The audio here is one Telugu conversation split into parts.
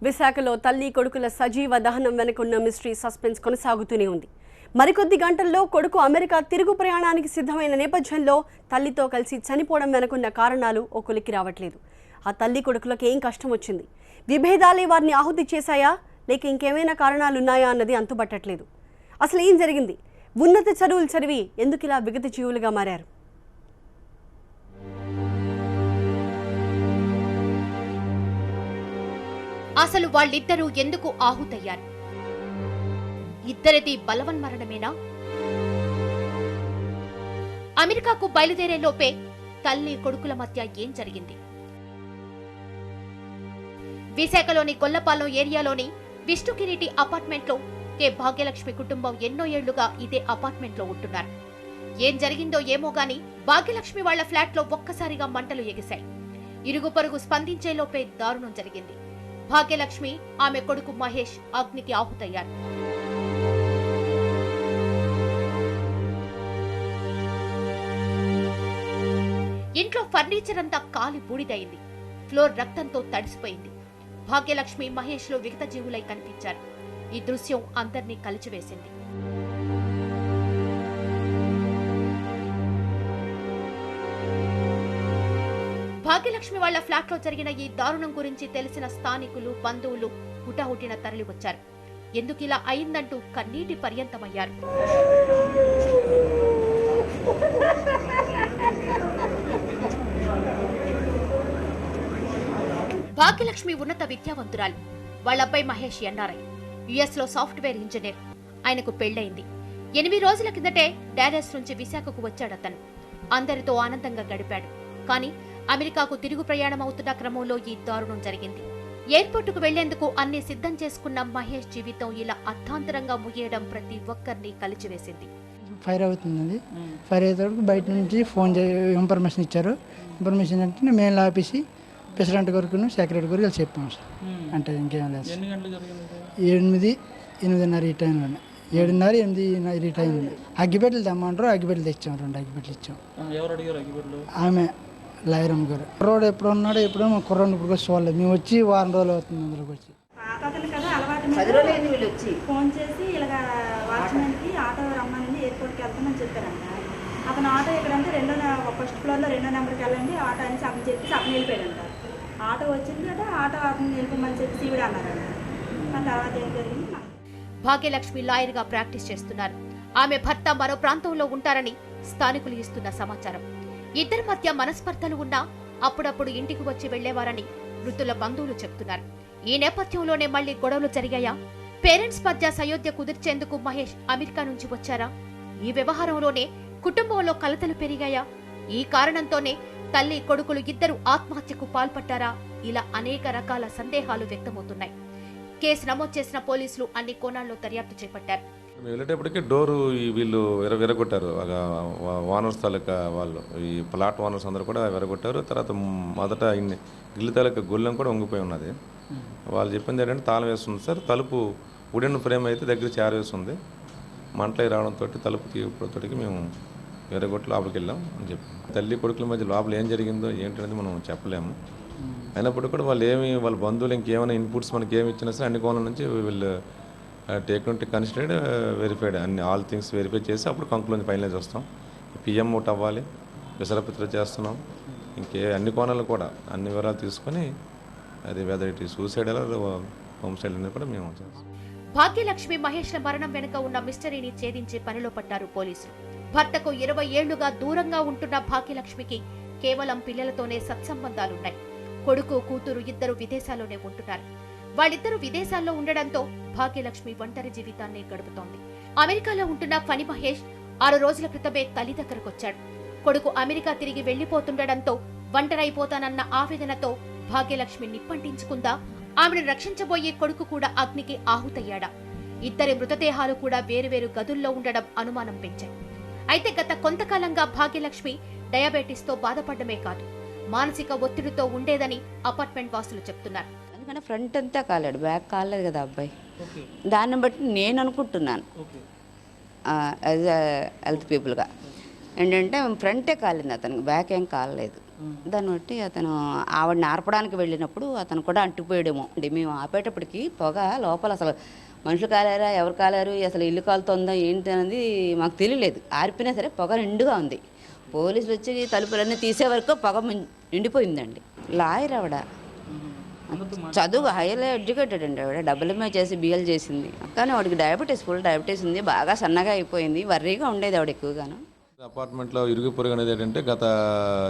విశాఖలో తల్లి కొడుకుల సజీవ దహనం వెనుకున్న మిస్టరీ సస్పెన్స్ కొనసాగుతూనే ఉంది. మరికొద్ది గంటల్లో కొడుకు అమెరికా తిరుగు ప్రయాణానికి సిద్ధమైన నేపథ్యంలో తల్లితో కలిసి చనిపోవడం వెనుకున్న కారణాలు ఓ కొలిక్కి రావట్లేదు. ఆ తల్లి కొడుకులకు ఏం కష్టం వచ్చింది? విభేదాలే వారిని ఆహుతి చేశాయా లేక ఇంకేమైనా కారణాలున్నాయా అన్నది అంతుపట్టట్లేదు. అసలు ఏం జరిగింది? ఉన్నత చదువులు చదివి ఎందుకు ఇలా విగత జీవులుగా మారారు? అసలు వాళ్ళిద్దరూ ఎందుకు ఆహుతయ్యారు? ఇద్దరిది బలవన్మరణమేనా? అమెరికాకు బయలుదేరే లోపే తల్లి కొడుకుల మధ్య ఏం జరిగింది? విశాఖలోని గొల్లపాలెం ఏరియాలోని విష్ణుకిరీటి అపార్ట్మెంట్లో కె భాగ్యలక్ష్మి కుటుంబం ఎన్నో ఏళ్లుగా ఇదే అపార్ట్మెంట్లో ఉంటున్నారు. ఏం జరిగిందో ఏమో గాని భాగ్యలక్ష్మి వాళ్ల ఫ్లాట్లో ఒక్కసారిగా మంటలు ఎగిశాయి. ఇరుగు పొరుగు స్పందించే లోపే దారుణం జరిగింది. భాగ్యలక్ష్మి ఆమె కొడుకు మహేష్ అగ్నికి ఆహుతయ్యారు. ఇంట్లో ఫర్నిచర్ అంతా కాలి బూడిదయింది. ఫ్లోర్ రక్తంతో తడిసిపోయింది. భాగ్యలక్ష్మి మహేష్ లో విగత జీవులై కనిపించారు. ఈ దృశ్యం అందర్నీ కలిచివేసింది. భాగ్యలక్ష్మి వాళ్ల ఫ్లాట్ లో జరిగిన ఈ దారుణం గురించి తెలిసిన స్థానికులు, బంధువులు హుటాహుటిన తరలి వచ్చారు. ఎందుకిలా అయిందంటూ కన్నీటి పర్యంతమయ్యారు. భాగ్యలక్ష్మి ఉన్నత విద్యావంతురాలు. వాళ్ళ అబ్బాయి మహేష్ ఎన్ఆర్ఐ, యుఎస్ లో సాఫ్ట్వేర్ ఇంజనీర్. ఆయనకు పెళ్లైంది. 8 రోజుల కిందటే డాలస్ నుంచి విశాఖకు వచ్చాడతను. అందరితో ఆనందంగా గడిపాడు. కానీ అమెరికాకు తిరుగు ప్రయాణం అవుతున్న క్రమంలో ఈ దారుణం జరిగింది. ఎయిర్పోర్టుకు వెళ్లేందుకు అన్ని సిద్ధం చేసుకున్న మహేష్ జీవితం ఇలా అర్థాంతరంగా ముగియడం ప్రతి ఒక్కరిని కలిచివేసింది. ఫైర్ అవుతుంది. ఫైర్ అయ్యేటప్పుడు బయట నుంచి ఫోన్ ఇన్ఫర్మేషన్ ఇచ్చారు. ఇన్ఫర్మేషన్ అంటే మేము ఆపేసి ప్రెసిడెంట్ కొరకు సెక్రటరీ కొరకు వెళ్ళి చెప్పాము సార్. అంటే ఇంకేం లేదు. 8:30 ఈ టైంలో 7:30 8 ఈ టైంలో అగ్గిపెట్టెలు తెమ్మంటారు. అగ్గిపెట్టెలు తెచ్చాము. 2 అగ్గిపెట్టెలు ఇచ్చాం. ఆమె లైరమ్మ గారు. కుర్రోడు ఎప్పుడు ఉన్నాడో ఎప్పుడో మా కుర్రోడు ఇప్పుడు చూడలేదు. మేము వచ్చి వారం రోజులు అవుతుంది. అందులోకి వచ్చి ఫోన్ చేసి ఇలాగ వాచ్మెన్కి ఆటో రమ్మని ఎయిర్పోర్ట్కి వెళ్తామని చెప్పారంట. అతను ఆటో ఎక్కడంటే ఫస్ట్ ఫ్లోర్లో 2వ నెంబర్కి వెళ్ళండి ఆటో అని సగం చెప్పి సగం వెళ్ళిపోయాడంట. ఆటో వచ్చింది కదా, ఆటో అతను వెళ్ళిపోమని చెప్పి సీవిడ అన్నారంట. ఆ తర్వాత ఏం జరిగింది? భాగ్యలక్ష్మి లాయర్ గా ప్రాక్టీస్ చేస్తున్నారు. ఆమె భర్త మరో ప్రాంతంలో ఉంటారని స్థానికులు ఇస్తున్న సమాచారం. ఇద్దరి మధ్య మనస్పర్ధలు ఉన్నా అప్పుడప్పుడు ఇంటికి వచ్చి వెళ్లేవారని మృతుల బంధువులు చెబుతున్నారు. ఈ నేపథ్యంలోనే మళ్లీ గొడవలు జరిగాయా? పేరెంట్స్ మధ్య సయోధ్య కుదిర్చేందుకు మహేష్ అమెరికా నుంచి వచ్చారా? ఈ వ్యవహారంలోనే కుటుంబంలో కలతలు పెరిగాయా? ఈ కారణంతోనే తల్లి కొడుకులు ఇద్దరు ఆత్మహత్యకు పాల్పడ్డారా? ఇలా అనేక రకాల సందేహాలు వ్యక్తమవుతున్నాయి. కేసు నమోదు చేసిన పోలీసులు అన్ని కోణాల్లో దర్యాప్తు చేపట్టారు. వెళ్ళేటప్పటికి డోరు వీళ్ళు విరగొట్టారు. ఓనర్స్ తాలూకా వాళ్ళు, ఈ ప్లాట్ ఓనర్స్ అందరూ కూడా విరగొట్టారు. తర్వాత మొదట ఇల్లు తాలూకా గొల్లెం కూడా వంగిపోయి ఉన్నది. వాళ్ళు చెప్పింది ఏంటంటే తాళం వేస్తుంది సార్, తలుపు వుడెన్ ఫ్రేమ్ అయితే దగ్గర చేరవేస్తుంది. మంటలు రావడంతో తలుపు తీయడంతో మేము విరగొట్టి లోపలికి వెళ్ళాం అని చెప్పి. తల్లి కొడుకుల మధ్య లోపల ఏం జరిగిందో ఏంటనేది మనం చెప్పలేము. అయినప్పటికీ కూడా వాళ్ళ బంధువులు ఇంకేమైనా ఇన్పుట్స్ మనకి ఏమి ఇచ్చినా సరే అన్ని కోణాల నుంచి వీళ్ళు take to considered verified all things verify చేసి అప్పుడు కంక్లూజన్ ఫైనలైజ్ వస్తాం. పిఎం అవుట్ అవ్వాలి, విసరపత్ర చేస్తున్నాం. అన్ని కోణాలు కూడా అన్ని వివరాలు తీసుకొని అది whether it is suicide home side అనేది కూడా మేము చేస్తాం. భాగ్యలక్ష్మి మహేష్ల మరణం వెనుక ఉన్న మిస్టరీని ఛేదించే పనిలో పడ్డారు పోలీసులు. భర్తకు 20 ఏళ్లుగా దూరంగా ఉంటున్న భాగ్యలక్ష్మికి కేవలం పిల్లలతోనే సత్సంబంధాలున్నాయి. కొడుకు, కూతురు ఇద్దరు విదేశాల్లోనే ఉంటున్నారు. వాళ్ళిద్దరూ విదేశాల్లో ఉండడంతో భాగ్యలక్ష్మి ఒంటరి జీవితాన్ని గడుపుతోంది. అమెరికాలో ఉంటున్న ఫణి మహేష్ 6 రోజుల క్రితమే తల్లి దగ్గరకొచ్చాడు. కొడుకు అమెరికా తిరిగి వెళ్లిపోతుండడంతో ఒంటరైపోతానన్న ఆవేదనతో భాగ్యలక్ష్మి నిప్పంటించుకుందా? ఆమెను రక్షించబోయే కొడుకు కూడా అగ్నికి ఆహుతయ్యాడా? ఇద్దరి మృతదేహాలు కూడా వేరువేరు గదుల్లో ఉండడం అనుమానం పెంచాయి. అయితే గత కొంతకాలంగా భాగ్యలక్ష్మి డయాబెటీస్ తో బాధపడమే కాదు, మానసిక ఒత్తిడితో ఉండేదని అపార్ట్మెంట్ వాసులు చెప్తున్నారు. అందుకని ఫ్రంట్ అంతా కాలేడు, బ్యాక్ కాలేదు కదా అబ్బాయి. దాన్ని బట్టి నేను అనుకుంటున్నాను యాజ్ హెల్త్ పీపుల్గా ఏంటంటే ఫ్రంటే కాలింది అతనికి, బ్యాక్ ఏం కాలేదు. దాన్ని బట్టి అతను ఆవిడని ఆర్పడానికి వెళ్ళినప్పుడు అతను కూడా అంటిపోయాడేమో అండి. మేము ఆపేటప్పటికి పొగ లోపల అసలు మనుషులు కాలారా ఎవరు కాలారు అసలు ఇల్లు కాలుతుందా ఏంటి అనేది మాకు తెలియలేదు. ఆర్పినా సరే పొగ నిండుగా ఉంది. పోలీసులు వచ్చి తలుపులన్నీ తీసే వరకు పొగ నిండిపోయిందండి. లాయర్ ఆవిడ, చదువు హైలో ఎడ్యుకేటెడ్ అండి. ఆవిడ డబ్బులమే చేసి బిఎల్ చేసింది. కానీ వాడికి డయాబెటీస్, ఫుల్ డయాబెటీస్ ఉంది. బాగా సన్నగా అయిపోయింది. వర్రీగా ఉండేది ఆవిడ ఎక్కువగాను. అపార్ట్మెంట్లో ఇరుగు పొరుగు అనేది ఏంటంటే గత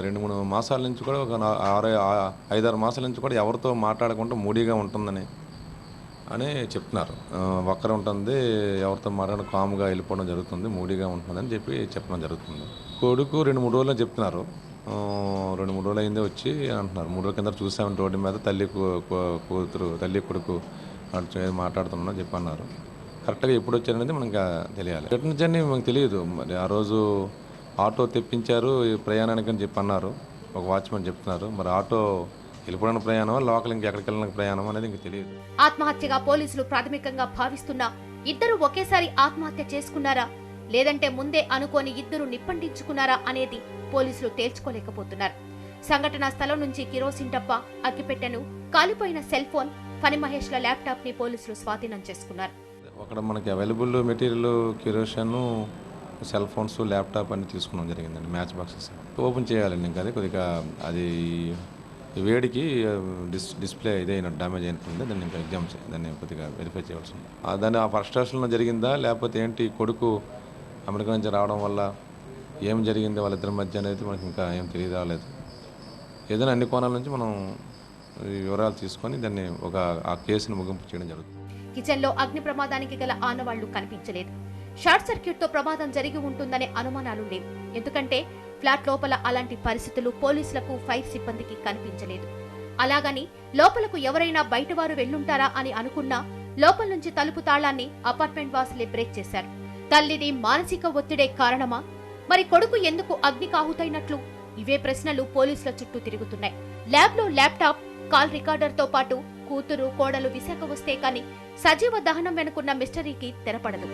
2-3 మాసాల నుంచి కూడా ఒక 5-6 మాసాల నుంచి కూడా ఎవరితో మాట్లాడకుండా మూడీగా ఉంటుందని చెప్తున్నారు. ఒక్కరు ఉంటుంది, ఎవరితో మాట్లాడడం కామ్గా వెళ్ళిపోవడం జరుగుతుంది, మూడీగా ఉంటుందని చెప్పడం జరుగుతుంది. కొడుకు 2-3 రోజులు చెప్తున్నారు. 2-3 రోజులు అయిందే వచ్చి అంటున్నారు. 3 రోజుల కింద చూసామని రోడ్డు మీద తల్లి కొడుకు మాట్లాడుతున్నామని చెప్పి అన్నారు. కరెక్ట్గా ఎప్పుడు వచ్చారనేది మనకు తెలియాలి. ఎక్కడి నుంచి అని మనకు తెలియదు. మరి ఆ రోజు ఆటో తెప్పించారు ప్రయాణానికి అని చెప్పి అన్నారు. ఒక వాచ్మెన్ చెప్తున్నారు. మరి ఆటో వెళ్ళిపోవడానికి ప్రయాణమా, లోకల్ ఇంకెక్కడికి వెళ్ళడానికి ప్రయాణం అనేది ఇంక తెలియదు. ఆత్మహత్యగా పోలీసులు ప్రాథమికంగా భావిస్తున్నా ఇద్దరు ఒకేసారి ఆత్మహత్య చేసుకున్నారా, లేదంటే ముందే అనుకోని ఇద్దరు నిప్పంటించుకున్నారా అనేది పోలీసులు తేల్చుకోలేకపోతున్నారు. సంఘటనా స్థలం నుంచి కిరోసిన్ డబ్బా, అగ్గిపెట్టెను, కాలిపోయిన సెల్ ఫోన్, ఫణి మహేష్ల ల్యాప్టాప్ ని పోలీసులు స్వాధీనం చేసుకున్నారు. అక్కడ మనకి available material kerosene, cell phones, laptop అన్ని తీసుకున్నాం జరిగిందండి. మ్యాచ్ బాక్సెస్ ఓపెన్ చేయాలండి. ఇంకా అది కొద్దిగా అది వేడికి డిస్ప్లే ఇదైన డ్యామేజ్ అయినట్టుంది. దాన్ని ఇంకా దాన్ని కొద్దిగా వెరిఫై చేయవలసింది. దాన్ని ఆ ఫ్రస్ట్రేషన్లో జరిగిందా లేకపోతే ఏంటి, కొడుకు అమెరికా నుంచి రావడం వల్ల ఏం జరిగింది వాళ్ళిద్దరి మధ్య అనేది మనకి ఇంకా ఏం తెలియరాలేదు. ఏదైనా అన్ని కోణాల నుంచి మనం వివరాలు తీసుకొని దాన్ని ఆ కేసును ముగింపు చేయడం జరుగుతుంది. కిచెన్ లో అగ్ని ప్రమాదానికి గల ఆనవాళ్లు కనిపించలేదు. షార్ట్ సర్క్యూట్ తో ప్రమాదం జరిగి ఉంటుందనే అనుమానాలు లేవు. ఎందుకంటే ఫ్లాట్ లోపల అలాంటి పరిస్థితులు పోలీసులకు, ఫైర్ సిబ్బందికి కనిపించలేదు. అలాగని లోపలకు ఎవరైనా బయటవారు వెళ్లుంటారా అని అనుకున్నా లోపల నుంచి తలుపు తాళాన్ని అపార్ట్మెంట్ వాసులే బ్రేక్ చేశారు. తల్లిది మానసిక ఒత్తిడే కారణమా, మరి కొడుకు ఎందుకు అగ్నికాహుతైనట్లు? ఇవే ప్రశ్నలు పోలీసుల చుట్టూ తిరుగుతున్నాయి. ల్యాబ్ లో ల్యాప్టాప్, కాల్ రికార్డర్ తో పాటు కూతురు, కోడలు విశాఖ వస్తే కానీ సజీవ దహనం వెనుకున్న మిస్టరీకి తెరపడదు.